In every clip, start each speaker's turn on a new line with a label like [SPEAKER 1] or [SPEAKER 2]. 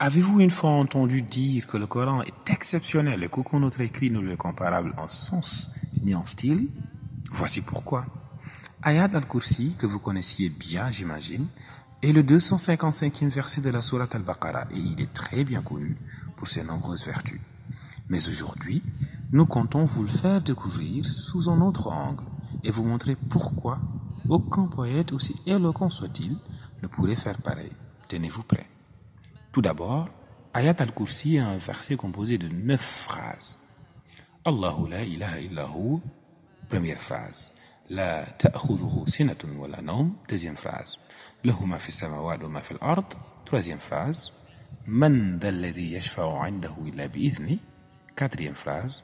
[SPEAKER 1] Avez-vous une fois entendu dire que le Coran est exceptionnel et qu'aucun autre écrit ne lui est comparable en sens ni en style? Voici pourquoi. Ayat al-Kursi, que vous connaissiez bien, j'imagine, est le 255e verset de la sourate al-Baqarah et il est très bien connu pour ses nombreuses vertus. Mais aujourd'hui, nous comptons vous le faire découvrir sous un autre angle et vous montrer pourquoi aucun poète, aussi éloquent soit-il, ne pourrait faire pareil. Tenez-vous prêts. Tout d'abord, Ayat al-Kursi est un verset composé de 9 phrases. Allahu la ilaha illahu, première phrase. La ta'khudhuhu sinatun wa la nawm, deuxième phrase. Lahu ma fi samawati wa ma fi al-ard, troisième phrase. Man dhal ladhi yashfa'u 'indahu illa bi'idhni, quatrième phrase.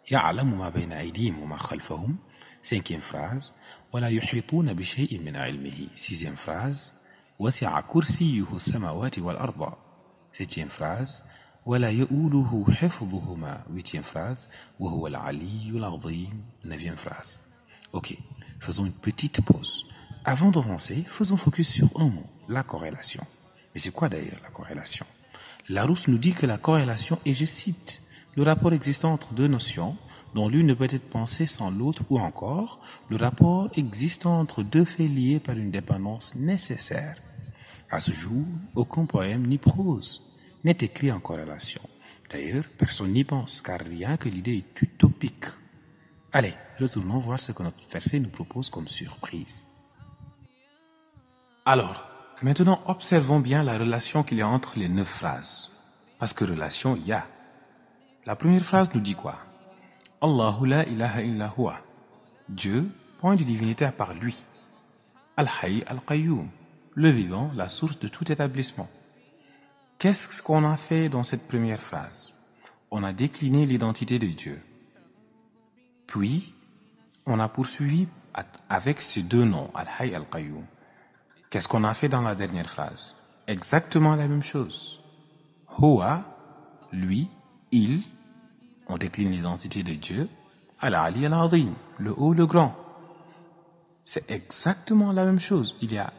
[SPEAKER 1] Ya'lamu ma bayna aydihim wa ma khalfahum, cinquième phrase. Wa la yuhituna bi shay'in min 'ilmihi, sixième phrase. Wasi'a kursiyyuhu as-samawati wal arda, septième phrase. وَلَا يَؤُولُهُ حِفْظُهُمَا, huitième phrase. وَهُوَ الْعَلِيُّ الْعَظِيمُ, neuvième phrase. Ok, faisons une petite pause. Avant d'avancer, faisons focus sur un mot, la corrélation. Mais c'est quoi d'ailleurs la corrélation? Larousse nous dit que la corrélation est, je cite, le rapport existant entre deux notions dont l'une ne peut être pensée sans l'autre, ou encore le rapport existant entre deux faits liés par une dépendance nécessaire. À ce jour, aucun poème ni prose n'est écrit en corrélation. D'ailleurs, personne n'y pense, car rien que l'idée est utopique. Allez, retournons voir ce que notre verset nous propose comme surprise. Alors, maintenant observons bien la relation qu'il y a entre les 9 phrases. Parce que relation, il y a. La première phrase nous dit quoi? Allahu la ilaha illa huwa. Dieu, point de divinité à part lui. Al-Hayy al-Qayyum, le vivant, la source de tout établissement. Qu'est-ce qu'on a fait dans cette première phrase? On a décliné l'identité de Dieu. Puis, on a poursuivi avec ces deux noms, Al-Hayy al-Qayyum. Qu'est-ce qu'on a fait dans la dernière phrase? Exactement la même chose. Huwa, lui, il, on décline l'identité de Dieu. Al-Ali al-Azim, le haut, le grand. C'est exactement la même chose. Il y a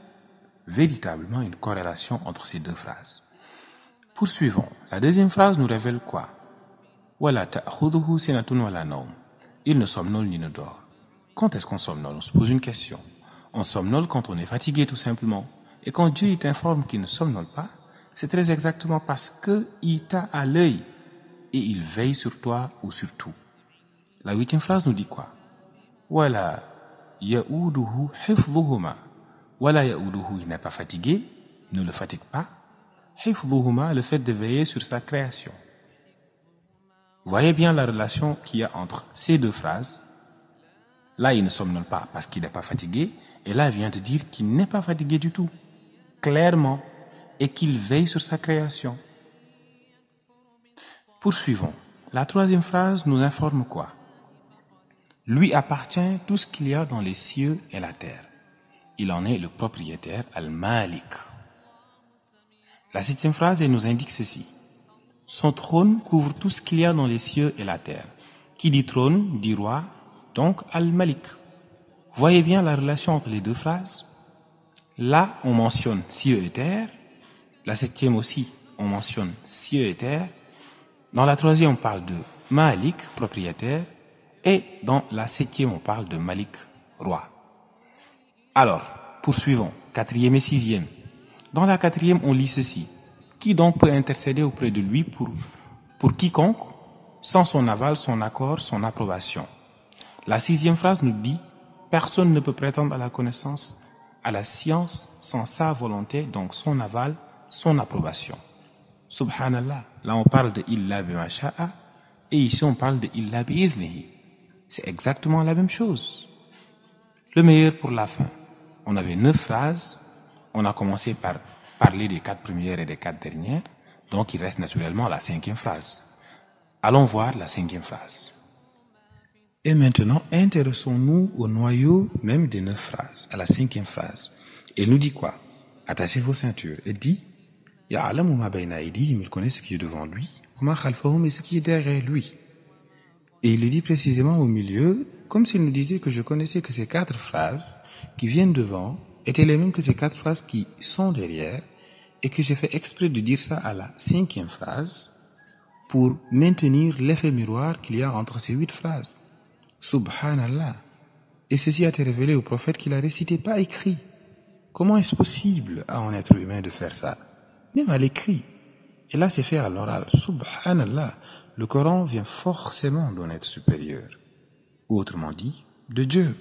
[SPEAKER 1] véritablement une corrélation entre ces deux phrases. Poursuivons. La deuxième phrase nous révèle quoi? Wala ta'khudhuhu sinatun wa la nawm. Il ne somnole ni ne dort. Quand est-ce qu'on somnole? On se pose une question. On somnole quand on est fatigué tout simplement. Et quand Dieu t'informe qu'il ne somnole pas, c'est très exactement parce qu'il t'a à l'œil et il veille sur toi ou sur tout. La huitième phrase nous dit quoi? Wala ya'uduhu hifdhuhuma. Wala ya'uduhu, il n'est pas fatigué, ne le fatigue pas. Hifdhuhuma, le fait de veiller sur sa création. Voyez bien la relation qu'il y a entre ces deux phrases. Là, il ne somnole pas parce qu'il n'est pas fatigué. Et là, il vient de dire qu'il n'est pas fatigué du tout. Clairement. Et qu'il veille sur sa création. Poursuivons. La troisième phrase nous informe quoi? Lui appartient tout ce qu'il y a dans les cieux et la terre. Il en est le propriétaire, Al-Malik. La septième phrase, elle nous indique ceci. Son trône couvre tout ce qu'il y a dans les cieux et la terre. Qui dit trône, dit roi, donc Al-Malik. Voyez bien la relation entre les deux phrases. Là, on mentionne cieux et terre. La septième aussi, on mentionne cieux et terre. Dans la troisième, on parle de Malik, propriétaire. Et dans la septième, on parle de Malik, roi. Alors, poursuivons. Quatrième et sixième. Dans la quatrième, on lit ceci. Qui donc peut intercéder auprès de lui pour quiconque, sans son aval, son accord, son approbation? La sixième phrase nous dit, personne ne peut prétendre à la connaissance, à la science, sans sa volonté, donc son aval, son approbation. Subhanallah. Là, on parle de illa bima sha'a, et ici, on parle de illa bi'idhnihi. C'est exactement la même chose. Le meilleur pour la fin. On avait 9 phrases. On a commencé par parler des 4 premières et des 4 dernières. Donc, il reste naturellement la 5e phrase. Allons voir la 5e phrase. Et maintenant, intéressons-nous au noyau même des 9 phrases, à la 5e phrase. Elle nous dit quoi? Attachez vos ceintures. Elle dit Ya'lamu ma bayna aydihim, il connaît ce qui est devant lui, wa ma khalfahum, et ce qui est derrière lui. Et il le dit précisément au milieu, comme s'il nous disait que je connaissais que ces 4 phrases qui viennent devant étaient les mêmes que ces 4 phrases qui sont derrière, et que j'ai fait exprès de dire ça à la 5e phrase pour maintenir l'effet miroir qu'il y a entre ces 8 phrases. Subhanallah. Et ceci a été révélé au prophète qui l'a récité, pas écrit. Comment est-ce possible à un être humain de faire ça? Même à l'écrit. Et là, c'est fait à l'oral. Subhanallah. Le Coran vient forcément d'un être supérieur. Ou autrement dit, de Dieu.